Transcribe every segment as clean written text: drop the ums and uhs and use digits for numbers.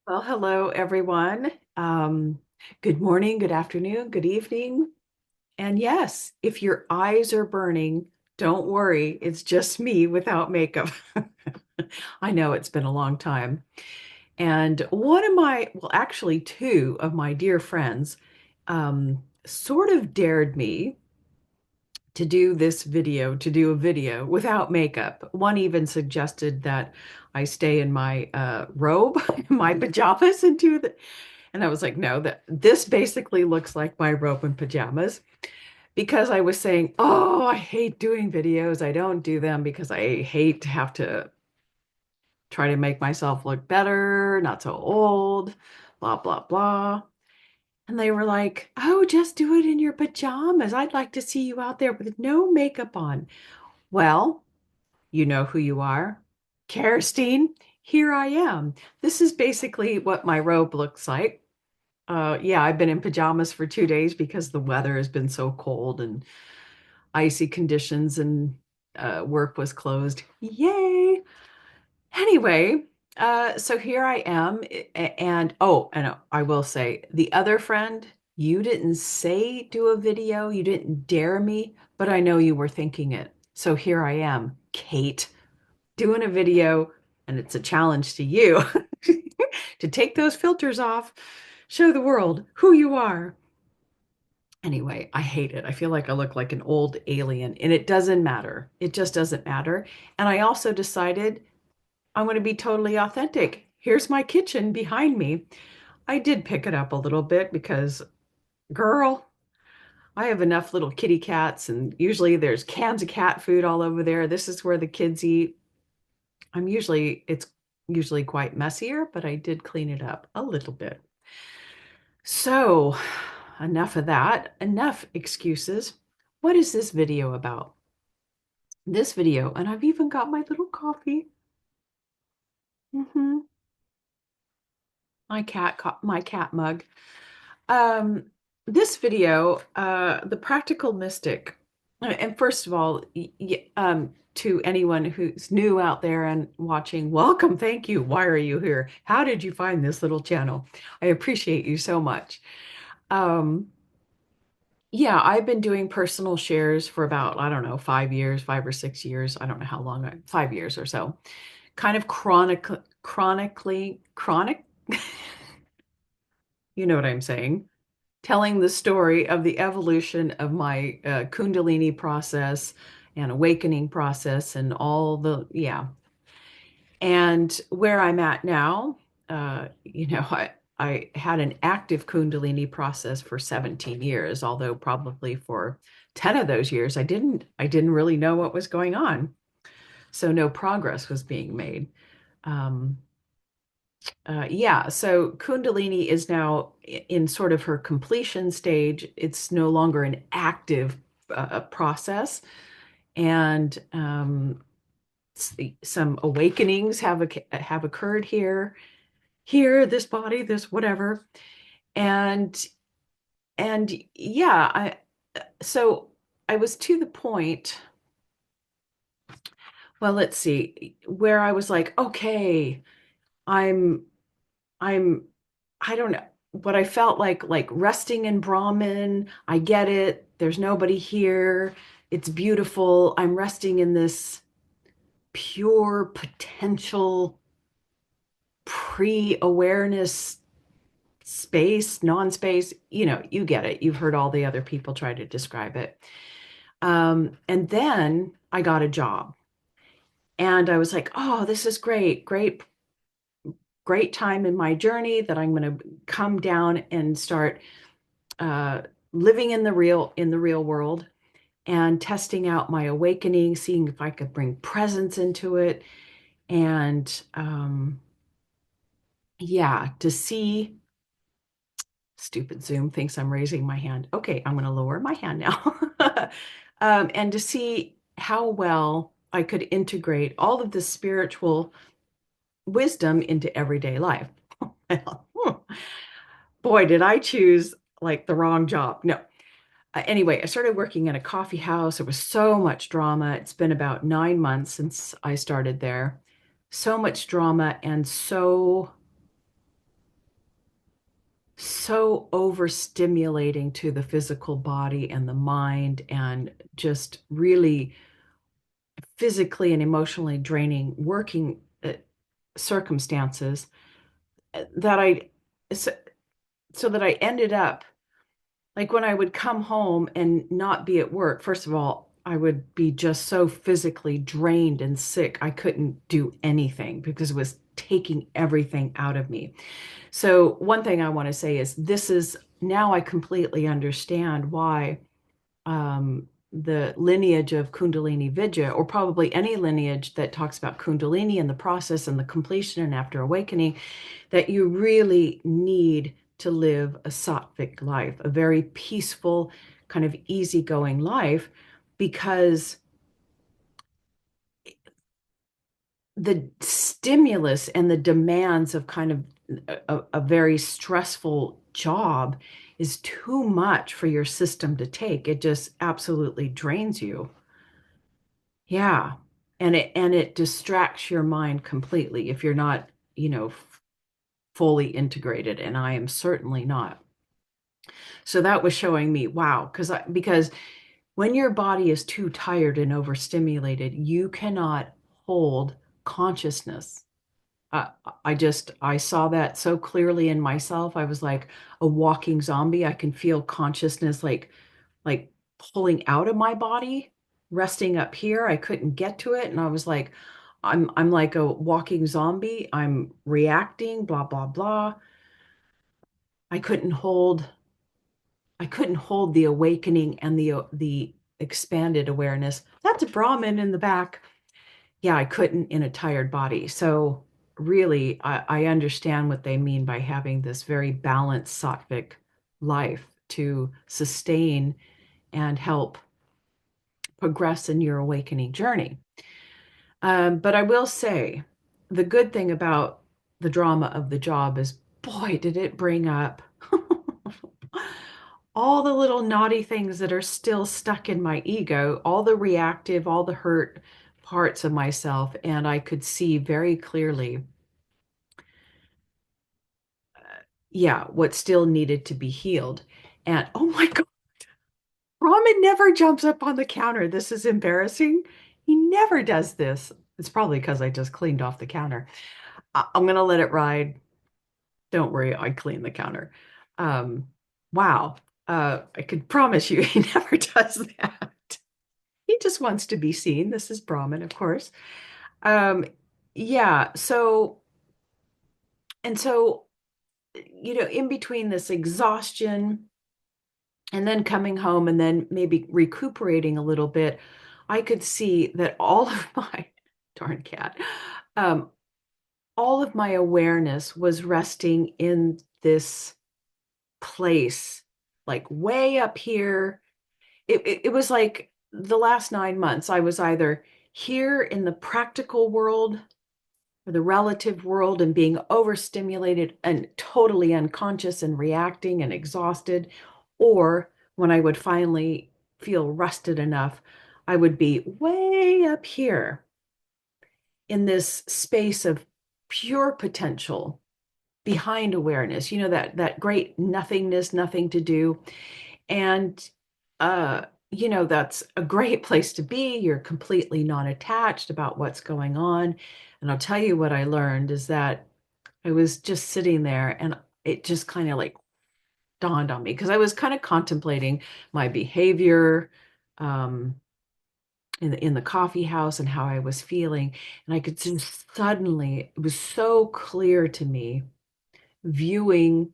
Well, hello, everyone. Good morning, good afternoon, good evening. And yes, if your eyes are burning, don't worry, it's just me without makeup. I know it's been a long time. And one of my, well, actually, two of my dear friends sort of dared me to do this video, to do a video without makeup. One even suggested that I stay in my robe, my pajamas, and do the. And I was like, no, that this basically looks like my robe and pajamas because I was saying, oh, I hate doing videos. I don't do them because I hate to have to try to make myself look better, not so old, blah, blah, blah. And they were like, oh, just do it in your pajamas. I'd like to see you out there with no makeup on. Well, you know who you are. Kerstein, here I am. This is basically what my robe looks like. Yeah, I've been in pajamas for 2 days because the weather has been so cold and icy conditions and work was closed. Yay! Anyway, so here I am. And oh, and I will say, the other friend, you didn't say do a video, you didn't dare me, but I know you were thinking it. So here I am, Kate, doing a video, and it's a challenge to you to take those filters off, show the world who you are. Anyway, I hate it. I feel like I look like an old alien, and it doesn't matter. It just doesn't matter. And I also decided I'm going to be totally authentic. Here's my kitchen behind me. I did pick it up a little bit because, girl, I have enough little kitty cats, and usually there's cans of cat food all over there. This is where the kids eat. It's usually quite messier, but I did clean it up a little bit. So, enough of that. Enough excuses. What is this video about? This video, and I've even got my little coffee. hmm my cat mug. Um, this video, The Practical Mystic. And first of all, to anyone who's new out there and watching, welcome, thank you. Why are you here? How did you find this little channel? I appreciate you so much. Um, yeah, I've been doing personal shares for about, I don't know, 5 years, 5 or 6 years. I don't know how long, 5 years or so. Kind of chronic, you know what I'm saying? Telling the story of the evolution of my Kundalini process and awakening process and all the, yeah. And where I'm at now, I had an active Kundalini process for 17 years, although probably for 10 of those years, I didn't really know what was going on. So no progress was being made. Um, yeah, so Kundalini is now in sort of her completion stage. It's no longer an active process, and some awakenings have occurred here, this body, this whatever, and yeah, so I was to the point. Well, let's see, where I was like, okay, I'm I'm I don't know what I felt like resting in Brahman. I get it. There's nobody here. It's beautiful. I'm resting in this pure potential pre-awareness space, non-space. You get it. You've heard all the other people try to describe it. And then I got a job and I was like, oh, this is great, great time in my journey that I'm going to come down and start uh, living in the real world and testing out my awakening, seeing if I could bring presence into it, and yeah, to see. Stupid Zoom thinks I'm raising my hand. Okay, I'm going to lower my hand now, and to see how well I could integrate all of the spiritual wisdom into everyday life. Boy, did I choose like the wrong job. No. Anyway, I started working in a coffee house. There was so much drama. It's been about 9 months since I started there. So much drama and so so overstimulating to the physical body and the mind, and just really physically and emotionally draining working circumstances that so, so that I ended up like when I would come home and not be at work. First of all, I would be just so physically drained and sick. I couldn't do anything because it was taking everything out of me. So, one thing I want to say is this is now I completely understand why the lineage of Kundalini Vidya, or probably any lineage that talks about Kundalini and the process and the completion and after awakening, that you really need to live a sattvic life, a very peaceful, kind of easygoing life, because the stimulus and the demands of kind of a very stressful job is too much for your system to take. It just absolutely drains you. Yeah. And it distracts your mind completely if you're not, fully integrated, and I am certainly not. So that was showing me, wow, because when your body is too tired and overstimulated, you cannot hold consciousness. Uh, I saw that so clearly in myself. I was like a walking zombie. I can feel consciousness like pulling out of my body, resting up here. I couldn't get to it, and I was like, I'm like a walking zombie. I'm reacting, blah blah blah. I couldn't hold I couldn't hold the awakening and the expanded awareness. That's a Brahmin in the back. Yeah, I couldn't in a tired body. So really, I understand what they mean by having this very balanced sattvic life to sustain and help progress in your awakening journey. But I will say, the good thing about the drama of the job is, boy, did it bring up all the little naughty things that are still stuck in my ego, all the reactive, all the hurt parts of myself. And I could see very clearly, yeah, what still needed to be healed. And oh my God, Ramen never jumps up on the counter. This is embarrassing. He never does this. It's probably because I just cleaned off the counter. I'm going to let it ride. Don't worry, I clean the counter. Um, wow. I could promise you he never does that. He just wants to be seen. This is Brahmin, of course. Um, yeah, so, in between this exhaustion and then coming home and then maybe recuperating a little bit, I could see that all of my darn cat, um, all of my awareness was resting in this place, like way up here. It was like the last 9 months, I was either here in the practical world or the relative world and being overstimulated and totally unconscious and reacting and exhausted, or when I would finally feel rested enough, I would be way up here in this space of pure potential behind awareness, that great nothingness, nothing to do. And that's a great place to be. You're completely non-attached about what's going on. And I'll tell you what I learned is that I was just sitting there, and it just kind of like dawned on me because I was kind of contemplating my behavior um, in the coffee house and how I was feeling. And I could just suddenly, it was so clear to me, viewing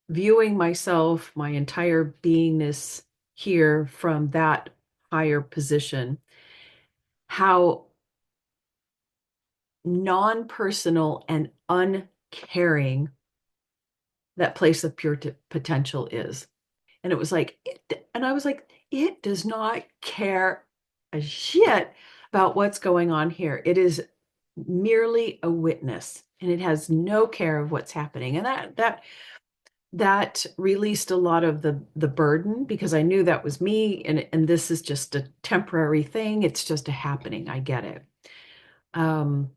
myself, my entire beingness here from that higher position, how non-personal and uncaring that place of pure potential is. And it was like, and I was like, it does not care a shit about what's going on here. It is merely a witness, and it has no care of what's happening. And that released a lot of the burden, because I knew that was me, and this is just a temporary thing. It's just a happening. I get it. Um,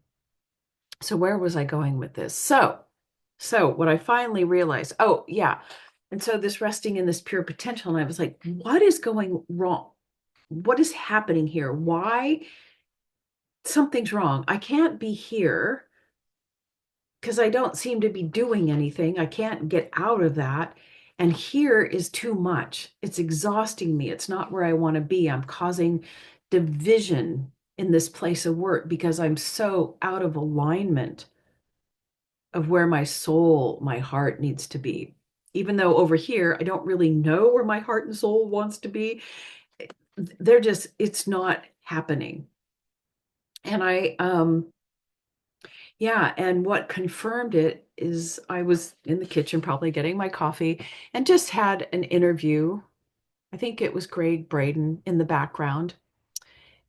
so where was I going with this? So So what I finally realized, oh yeah. And so this resting in this pure potential, and I was like, what is going wrong? What is happening here? Why something's wrong? I can't be here because I don't seem to be doing anything. I can't get out of that. And here is too much. It's exhausting me. It's not where I want to be. I'm causing division in this place of work because I'm so out of alignment of where my soul, my heart needs to be. Even though over here, I don't really know where my heart and soul wants to be. They're just, it's not happening. And yeah, and what confirmed it is I was in the kitchen probably getting my coffee and just had an interview. I think it was Greg Braden in the background.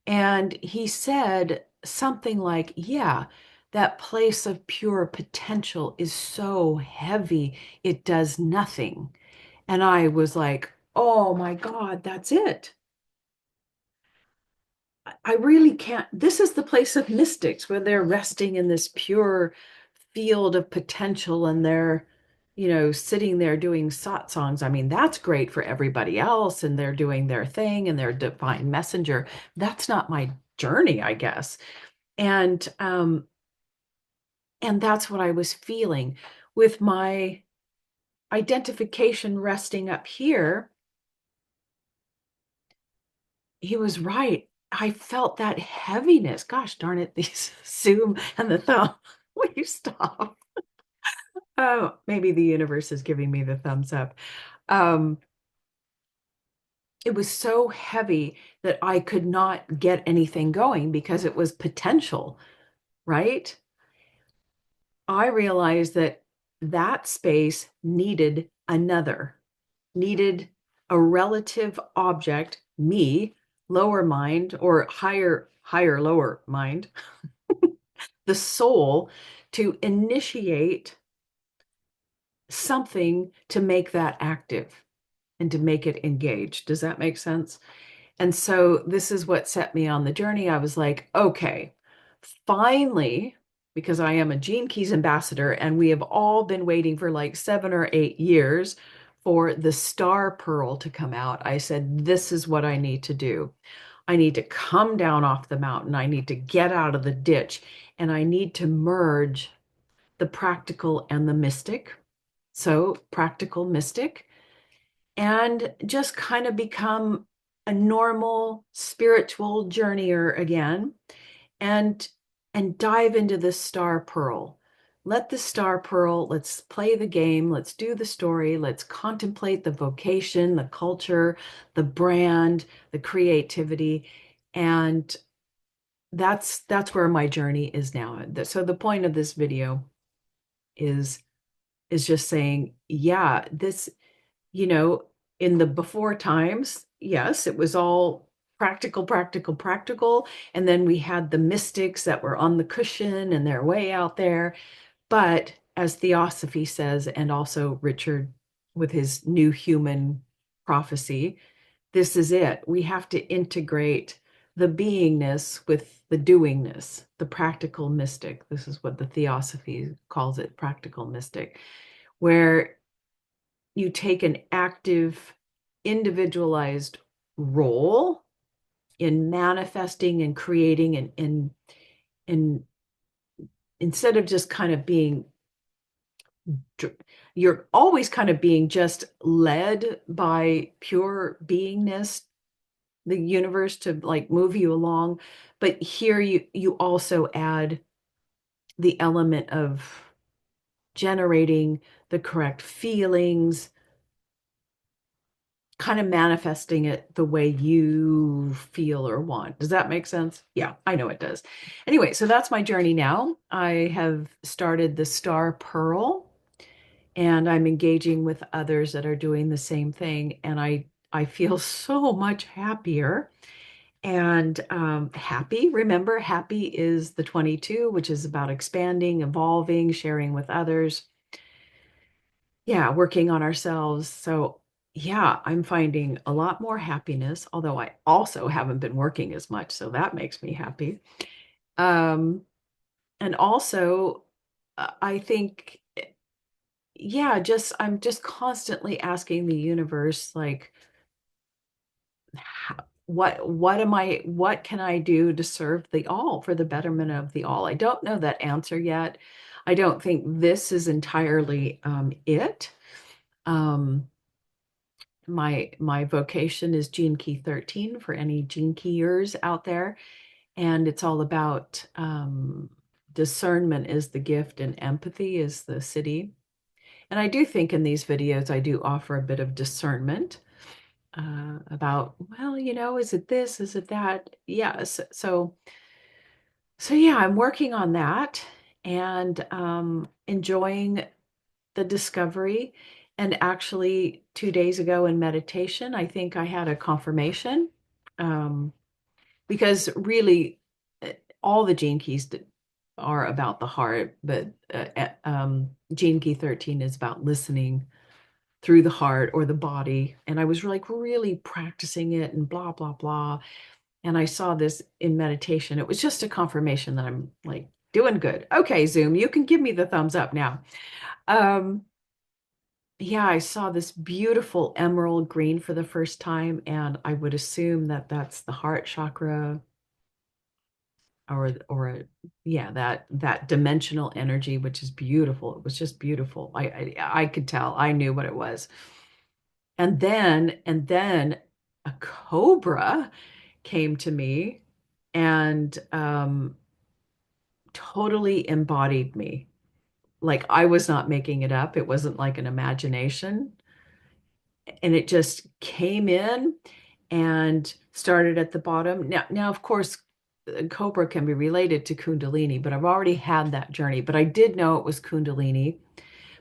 And he said something like, yeah, that place of pure potential is so heavy, it does nothing. And I was like, oh my God, that's it. I really can't. This is the place of mystics where they're resting in this pure field of potential and they're, sitting there doing satsangs. I mean, that's great for everybody else and they're doing their thing and they're divine messenger. That's not my journey, I guess. And that's what I was feeling with my identification resting up here. He was right. I felt that heaviness. Gosh darn it, these Zoom and the thumb. Will you stop? Oh, maybe the universe is giving me the thumbs up. Um, it was so heavy that I could not get anything going because it was potential, right? I realized that that space needed a relative object, me, lower mind, or higher, lower mind, the soul, to initiate something to make that active and to make it engaged. Does that make sense? And so this is what set me on the journey. I was like, okay, finally, because I am a Gene Keys ambassador, and we have all been waiting for like 7 or 8 years for the star pearl to come out. I said, this is what I need to do. I need to come down off the mountain. I need to get out of the ditch, and I need to merge the practical and the mystic. So, practical mystic and just kind of become a normal spiritual journeyer again and dive into the star pearl. Let the star pearl, let's play the game, let's do the story, let's contemplate the vocation, the culture, the brand, the creativity, and that's where my journey is now. So the point of this video is just saying, yeah, this, you know, in the before times, yes, it was all practical, practical, practical. And then we had the mystics that were on the cushion and they're way out there. But as Theosophy says, and also Richard with his New Human prophecy, this is it. We have to integrate the beingness with the doingness, the practical mystic. This is what the Theosophy calls it, practical mystic, where you take an active, individualized role in manifesting and creating and instead of just kind of being you're always kind of being just led by pure beingness, the universe to like move you along, but here you also add the element of generating the correct feelings, kind of manifesting it the way you feel or want. Does that make sense? Yeah, I know it does. Anyway, so that's my journey now. I have started the Star Pearl and I'm engaging with others that are doing the same thing. And I feel so much happier and happy. Remember, happy is the 22, which is about expanding, evolving, sharing with others. Yeah, working on ourselves. So, yeah, I'm finding a lot more happiness, although I also haven't been working as much, so that makes me happy. Um, and also, I think yeah, I'm just constantly asking the universe, like, what can I do to serve the all for the betterment of the all? I don't know that answer yet. I don't think this is entirely it. Um, my vocation is Gene Key 13 for any Gene Keyers out there, and it's all about discernment is the gift and empathy is the city. And I do think in these videos I do offer a bit of discernment about, well, is it this? Is it that? Yes. So yeah, I'm working on that and enjoying the discovery. And actually, 2 days ago in meditation, I think I had a confirmation um, because really, all the gene keys are about the heart, but Gene Key 13 is about listening through the heart or the body. And I was like really practicing it and blah, blah, blah. And I saw this in meditation. It was just a confirmation that I'm like doing good. Okay, Zoom, you can give me the thumbs up now. Um, yeah, I saw this beautiful emerald green for the first time, and I would assume that that's the heart chakra or yeah, that dimensional energy, which is beautiful. It was just beautiful. I could tell. I knew what it was. And then a cobra came to me and totally embodied me. Like I was not making it up. It wasn't like an imagination. And it just came in and started at the bottom. Now, of course, Cobra can be related to Kundalini, but I've already had that journey. But I did know it was Kundalini,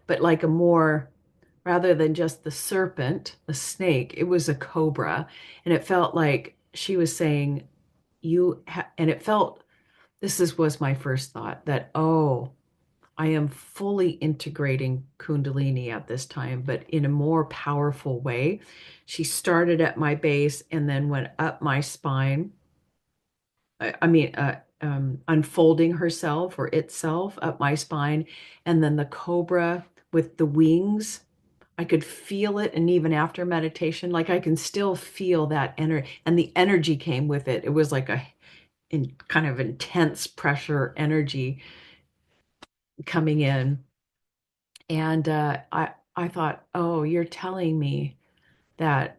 but like a more, rather than just the serpent, the snake, it was a cobra. And it felt like she was saying, and it felt, was my first thought that, oh, I am fully integrating Kundalini at this time, but in a more powerful way. She started at my base and then went up my spine. I mean, unfolding herself or itself up my spine. And then the cobra with the wings, I could feel it. And even after meditation, like I can still feel that energy. And the energy came with it. It was like kind of intense pressure energy coming in. And I thought, oh, you're telling me that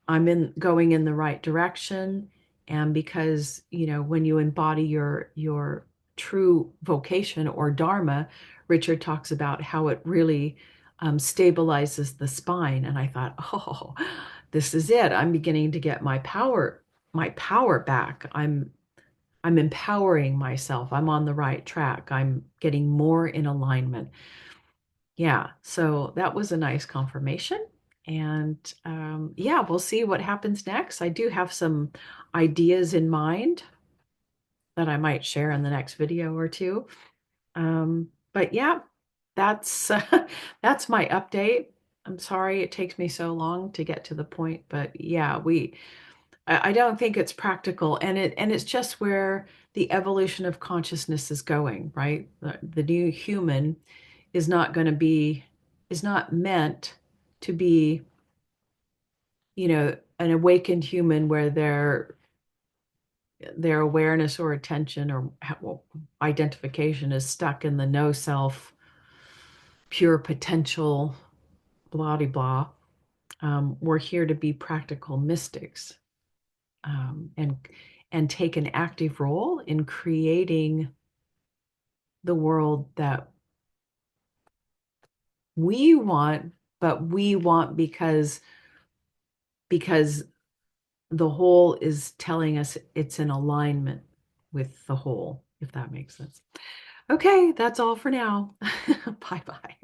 I'm in going in the right direction. And because, when you embody your true vocation or dharma, Richard talks about how it really stabilizes the spine. And I thought, oh, this is it. I'm beginning to get my power back. I'm empowering myself. I'm on the right track. I'm getting more in alignment. Yeah, so that was a nice confirmation. And yeah, we'll see what happens next. I do have some ideas in mind that I might share in the next video or two. But yeah, that's that's my update. I'm sorry it takes me so long to get to the point, but yeah, I don't think it's practical, and it's just where the evolution of consciousness is going, right? The new human is not going to be is not meant to be, an awakened human where their awareness or attention or identification is stuck in the no self, pure potential, blah de blah. We're here to be practical mystics, and take an active role in creating the world that we want, but we want because the whole is telling us it's in alignment with the whole, if that makes sense. Okay, that's all for now. Bye bye.